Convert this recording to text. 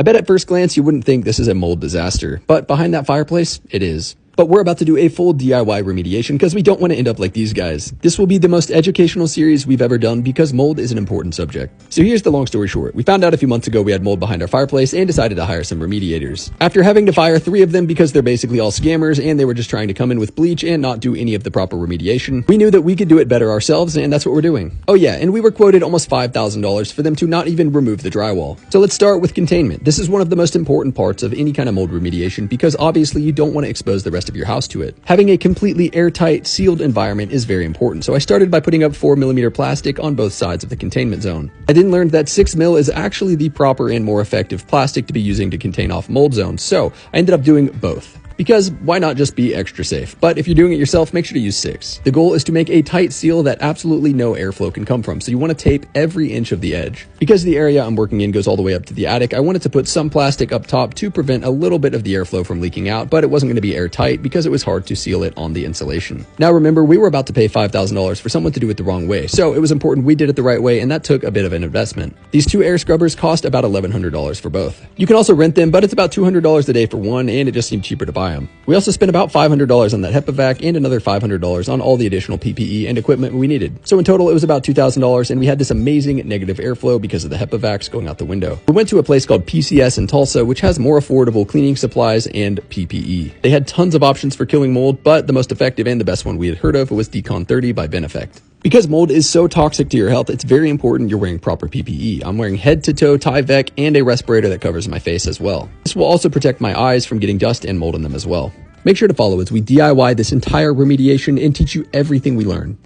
I bet at first glance you wouldn't think this is a mold disaster, but behind that fireplace, it is. But we're about to do a full DIY remediation because we don't want to end up like these guys. This will be the most educational series we've ever done because mold is an important subject. So here's the long story short. We found out a few months ago we had mold behind our fireplace and decided to hire some remediators. After having to fire 3 of them because they're basically all scammers and they were just trying to come in with bleach and not do any of the proper remediation, we knew that we could do it better ourselves, and that's what we're doing. Oh yeah, and we were quoted almost $5,000 for them to not even remove the drywall. So let's start with containment. This is one of the most important parts of any kind of mold remediation because obviously you don't want to expose the rest of your house to it. Having a completely airtight, sealed environment is very important, so I started by putting up 4mm plastic on both sides of the containment zone. I then learned that 6mm is actually the proper and more effective plastic to be using to contain off mold zones, so I ended up doing both. Because why not just be extra safe? But if you're doing it yourself, make sure to use 6. The goal is to make a tight seal that absolutely no airflow can come from, so you want to tape every inch of the edge. Because the area I'm working in goes all the way up to the attic, I wanted to put some plastic up top to prevent a little bit of the airflow from leaking out, but it wasn't going to be airtight because it was hard to seal it on the insulation. Now remember, we were about to pay $5,000 for someone to do it the wrong way, so it was important we did it the right way, and that took a bit of an investment. These 2 air scrubbers cost about $1,100 for both. You can also rent them, but it's about $200 a day for one, and it just seemed cheaper to buy them. We also spent about $500 on that HEPA vac and another $500 on all the additional PPE and equipment we needed. So in total, it was about $2,000, and we had this amazing negative airflow because of the HEPA vacs going out the window. We went to a place called PCS in Tulsa, which has more affordable cleaning supplies and PPE. They had tons of options for killing mold, but the most effective and the best one we had heard of was Decon 30 by Beneffect. Because mold is so toxic to your health, it's very important you're wearing proper PPE. I'm wearing head-to-toe Tyvek and a respirator that covers my face as well. This will also protect my eyes from getting dust and mold in them as well. Make sure to follow as we DIY this entire remediation and teach you everything we learn.